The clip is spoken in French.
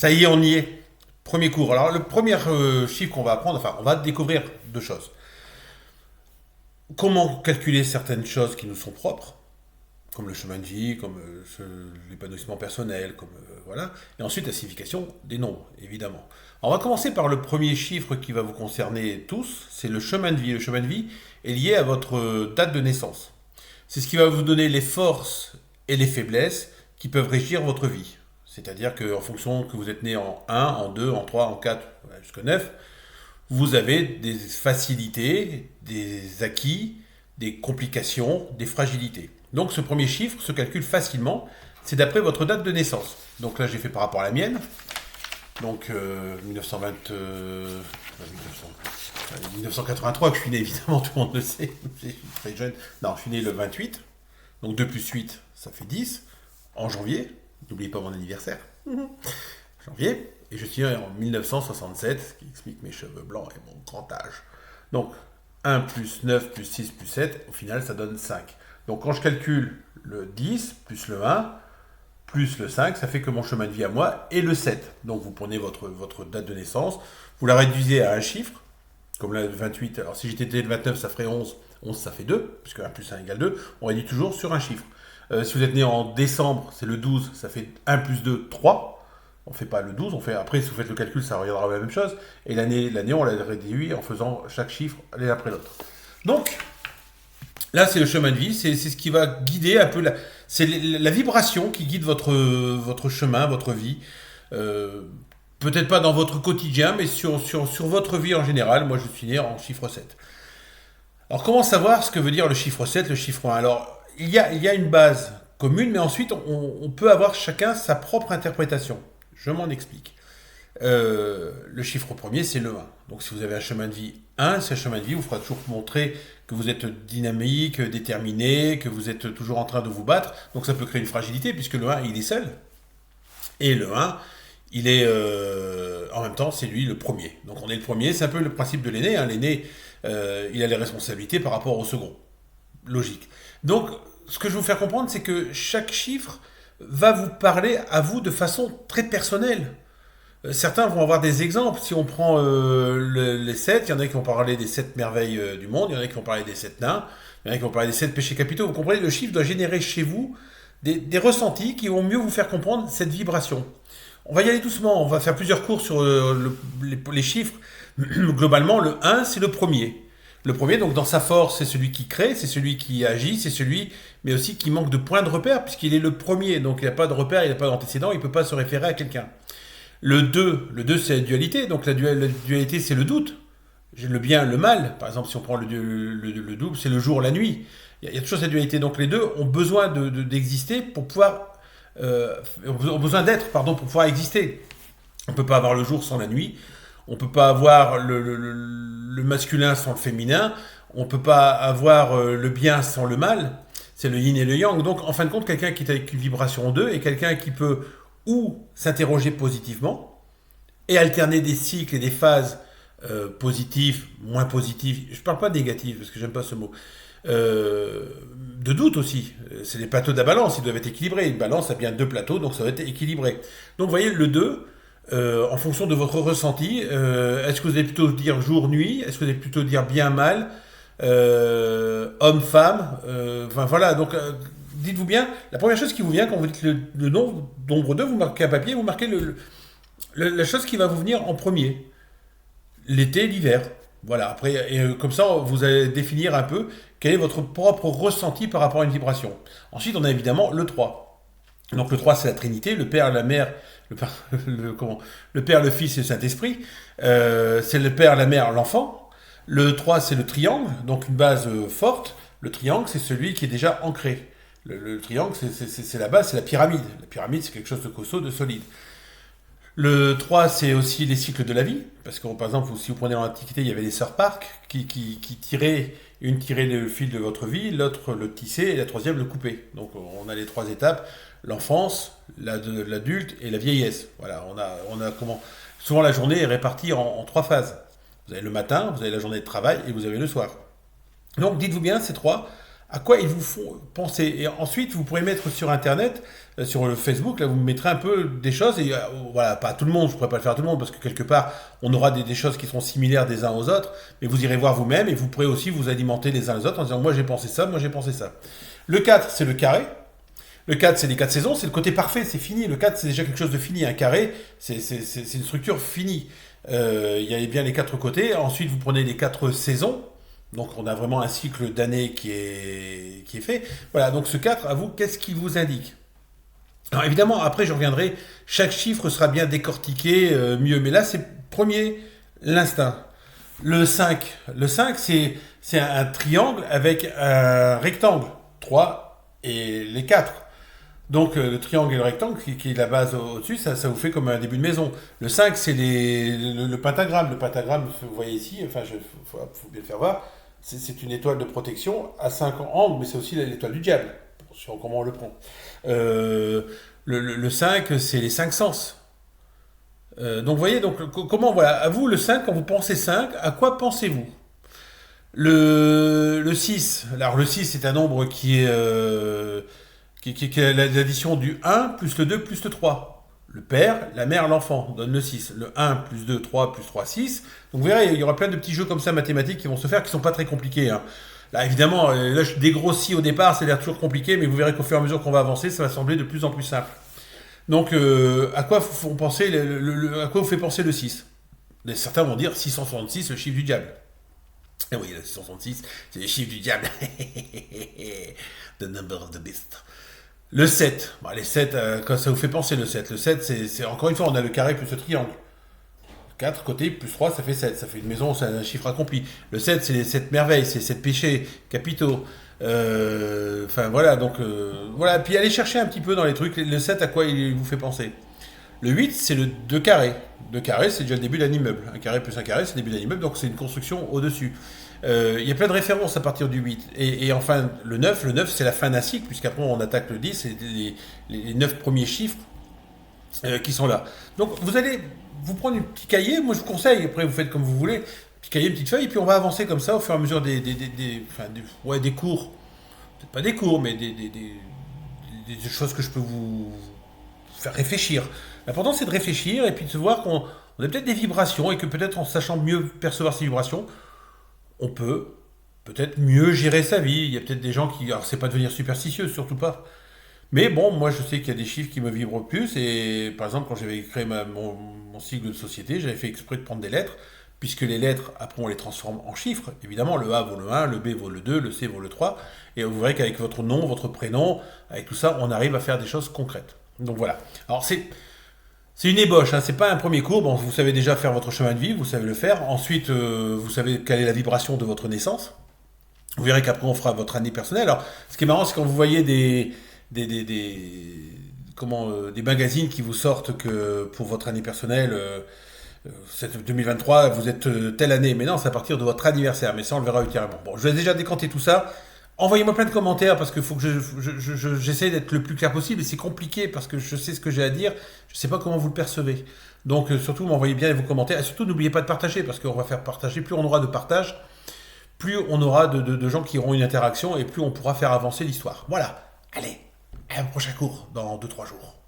Ça y est, on y est. Premier cours. Alors, le premier chiffre qu'on va apprendre, enfin, on va découvrir deux choses. Comment calculer certaines choses qui nous sont propres, comme le chemin de vie, comme l'épanouissement personnel, comme voilà. Et ensuite, la signification des nombres, évidemment. Alors, on va commencer par le premier chiffre qui va vous concerner tous, c'est le chemin de vie. Le chemin de vie est lié à votre date de naissance. C'est ce qui va vous donner les forces et les faiblesses qui peuvent régir votre vie. C'est-à-dire qu'en fonction que vous êtes né en un, en 2, en 3, en 4, voilà, jusqu'à 9, vous avez des facilités, des acquis, des complications, des fragilités. Donc ce premier chiffre se calcule facilement, c'est d'après votre date de naissance. Donc là j'ai fait par rapport à la mienne, donc 1920, 1983 que je suis né, évidemment tout le monde le sait, je suis très jeune. Non, je suis né le 28, donc 2 plus 8 ça fait 10, en janvier, n'oubliez pas mon anniversaire, janvier, et je suis né en 1967, ce qui explique mes cheveux blancs et mon grand âge. Donc 1 plus 9 plus 6 plus 7, au final ça donne 5. Donc quand je calcule le 10 plus le 1 plus le 5, ça fait que mon chemin de vie à moi est le 7. Donc vous prenez votre date de naissance, vous la réduisez à un chiffre, comme là le 28, alors si j'étais né le 29 ça ferait 11, 11 ça fait 2, puisque 1 plus 1 égale 2, on réduit toujours sur un chiffre. Si vous êtes né en décembre, c'est le 12, ça fait 1 plus 2, 3. On ne fait pas le 12, on fait après, si vous faites le calcul, ça reviendra à la même chose. Et l'année, on l'a réduit en faisant chaque chiffre l'un après l'autre. Donc, là, c'est le chemin de vie, c'est ce qui va guider un peu, c'est la vibration qui guide votre chemin, votre vie. Euh, Peut-être pas dans votre quotidien, mais sur votre vie en général. Moi, je suis né en chiffre 7. Alors, comment savoir ce que veut dire le chiffre 7, le chiffre 1? Alors, il y a une base commune, mais ensuite, on peut avoir chacun sa propre interprétation. Je m'en explique. Le chiffre premier, c'est le 1. Donc si vous avez un chemin de vie 1, ce chemin de vie vous fera toujours montrer que vous êtes dynamique, déterminé, que vous êtes toujours en train de vous battre. Donc ça peut créer une fragilité, puisque le 1, il est seul. Et le 1, il est en même temps, c'est lui le premier. Donc on est le premier, c'est un peu le principe de l'aîné. Hein. L'aîné, il a les responsabilités par rapport au second. Logique. Donc ce que je veux vous faire comprendre, c'est que chaque chiffre va vous parler à vous de façon très personnelle. Certains vont avoir des exemples. Si on prend les 7, il y en a qui vont parler des 7 merveilles du monde, il y en a qui vont parler des 7 nains, il y en a qui vont parler des 7 péchés capitaux. Vous comprenez, le chiffre doit générer chez vous des ressentis qui vont mieux vous faire comprendre cette vibration. On va y aller doucement, on va faire plusieurs cours sur les chiffres. Globalement, le 1, c'est le premier. Le premier, donc dans sa force, c'est celui qui crée, c'est celui qui agit, c'est celui, mais aussi qui manque de points de repère, puisqu'il est le premier. Donc il n'a pas de repère, il n'a pas d'antécédent, il ne peut pas se référer à quelqu'un. Le deux c'est la dualité, donc la dualité c'est le doute. J'ai le bien, le mal. Par exemple, si on prend le double, c'est le jour, la nuit. Il y a toujours cette dualité. Donc les deux ont besoin d'exister pour pouvoir... ont besoin d'être, pardon, pour pouvoir exister. On ne peut pas avoir le jour sans la nuit. On ne peut pas avoir le masculin sans le féminin. On ne peut pas avoir le bien sans le mal. C'est le yin et le yang. Donc, en fin de compte, quelqu'un qui est avec une vibration 2 est quelqu'un qui peut ou s'interroger positivement et alterner des cycles et des phases positifs, moins positifs. Je ne parle pas de négatifs parce que j'aime pas ce mot. De doute aussi. C'est les plateaux de la balance, ils doivent être équilibrés. Une balance a bien deux plateaux, donc ça doit être équilibré. Donc, vous voyez, le 2, en fonction de votre ressenti, est-ce que vous allez plutôt dire jour-nuit? Est-ce que vous allez plutôt dire bien-mal? Homme-femme? Enfin, voilà. Donc, dites-vous bien, la première chose qui vous vient quand vous dites le nombre 2, vous marquez un papier, vous marquez la chose qui va vous venir en premier. L'été, l'hiver. Voilà, après, et comme ça, vous allez définir un peu quel est votre propre ressenti par rapport à une vibration. Ensuite, on a évidemment le 3. Donc le 3, c'est la Trinité, le Père, la Mère, le Père, le Fils et le Saint-Esprit. C'est le Père, la Mère, l'enfant. Le 3, c'est le triangle, donc une base forte. Le triangle, c'est celui qui est déjà ancré. Le triangle, c'est la base, c'est la pyramide. La pyramide, c'est quelque chose de costaud, de solide. Le 3, c'est aussi les cycles de la vie. Parce que, par exemple, si vous prenez dans l'Antiquité, il y avait les sœurs Park qui tiraient, une tirait le fil de votre vie, l'autre le tissait et la troisième le coupait. Donc, on a les trois étapes, l'enfance, l'adulte et la vieillesse. Voilà, on a comment... Souvent, la journée est répartie en trois phases. Vous avez le matin, vous avez la journée de travail et vous avez le soir. Donc, dites-vous bien, ces trois, à quoi ils vous font penser. Et ensuite, vous pourrez mettre sur Internet, sur le Facebook, là, vous mettrez un peu des choses, et voilà, pas à tout le monde, je ne pourrais pas le faire à tout le monde, parce que quelque part, on aura des choses qui seront similaires des uns aux autres, mais vous irez voir vous-même, et vous pourrez aussi vous alimenter les uns les autres en disant, moi j'ai pensé ça, moi j'ai pensé ça. Le 4, c'est le carré. Le 4, c'est les 4 saisons, c'est le côté parfait, c'est fini. Le 4, c'est déjà quelque chose de fini. Un carré, c'est une structure finie. Il y a bien les 4 côtés. Ensuite, vous prenez les 4 saisons. Donc, on a vraiment un cycle d'années qui est fait. Voilà, donc ce 4, à vous, qu'est-ce qu'il vous indique? Alors, évidemment, après, je reviendrai. Chaque chiffre sera bien décortiqué mieux. Mais là, c'est premier, l'instinct. Le 5 c'est un triangle avec un rectangle. 3 et les 4. Donc le triangle et le rectangle, qui est la base au-dessus, ça vous fait comme un début de maison. Le 5, c'est le pentagramme. Le pentagramme, vous voyez ici, enfin, faut bien le faire voir, c'est une étoile de protection à 5 angles, mais c'est aussi l'étoile du diable, sur comment on le prend. Le 5, c'est les 5 sens. Donc vous voyez, donc, comment, voilà, à vous, le 5, quand vous pensez 5, à quoi pensez-vous? Le 6, alors le 6, c'est un nombre qui est l'addition du 1 plus le 2 plus le 3. Le père, la mère, l'enfant donne le 6. Le 1 plus 2, 3 plus 3, 6. Donc vous verrez, il y aura plein de petits jeux comme ça mathématiques qui vont se faire, qui ne sont pas très compliqués. Hein. Là, évidemment, là, je dégrossis au départ, ça a l'air toujours compliqué, mais vous verrez qu'au fur et à mesure qu'on va avancer, ça va sembler de plus en plus simple. Donc, à quoi vous pensez, à quoi vous fait penser le 6? Certains vont dire 666, le chiffre du diable. Et oui, le 666, c'est le chiffre du diable. The number of the beast. Le 7. Bon, les 7, quand ça vous fait penser le 7. Le 7, c'est encore une fois, on a le carré plus le triangle. 4 côtés plus 3, ça fait 7. Ça fait une maison, c'est un chiffre accompli. Le 7, c'est les 7 merveilles, c'est les 7 péchés capitaux. Enfin, voilà, donc, voilà. Puis allez chercher un petit peu dans les trucs. Le 7, à quoi il vous fait penser? Le 8, c'est le 2 carré. 2 carré, c'est déjà le début d'un immeuble. Un carré plus un carré, c'est le début d'un immeuble, donc c'est une construction au-dessus. Il y a plein de références à partir du 8. Et enfin, le 9, c'est la fin d'un cycle, puisqu'après on attaque le 10, c'est les 9 premiers chiffres qui sont là. Donc vous allez vous prendre un petit cahier, moi je vous conseille, après vous faites comme vous voulez, petit cahier, une petite feuille, et puis on va avancer comme ça au fur et à mesure des cours. Peut-être pas des cours, mais des choses que je peux vous faire réfléchir. L'important c'est de réfléchir et puis de se voir qu'on a peut-être des vibrations et que peut-être en sachant mieux percevoir ces vibrations, on peut peut-être mieux gérer sa vie. Il y a peut-être des gens qui... Alors c'est pas devenir superstitieux, surtout pas. Mais bon, moi je sais qu'il y a des chiffres qui me vibrent plus et par exemple quand j'avais créé mon cycle de société, j'avais fait exprès de prendre des lettres, puisque les lettres, après on les transforme en chiffres. Évidemment, le A vaut le 1, le B vaut le 2, le C vaut le 3. Et vous verrez qu'avec votre nom, votre prénom, avec tout ça, on arrive à faire des choses concrètes. Donc voilà. Alors c'est une ébauche, hein, c'est pas un premier cours. Bon, vous savez déjà faire votre chemin de vie, vous savez le faire. Ensuite, vous savez quelle est la vibration de votre naissance. Vous verrez qu'après, on fera votre année personnelle. Alors, ce qui est marrant, c'est quand vous voyez des magazines qui vous sortent que pour votre année personnelle, c'est 2023, vous êtes telle année. Mais non, c'est à partir de votre anniversaire. Mais ça, on le verra ultérieurement. Bon, je vais déjà décanter tout ça. Envoyez-moi plein de commentaires parce qu'il faut que j'essaie d'être le plus clair possible et c'est compliqué parce que je sais ce que j'ai à dire, je ne sais pas comment vous le percevez. Donc surtout m'envoyez bien vos commentaires et surtout n'oubliez pas de partager parce qu'on va faire partager, plus on aura de partage, plus on aura de gens qui auront une interaction et plus on pourra faire avancer l'histoire. Voilà, allez, à un prochain cours dans 2-3 jours.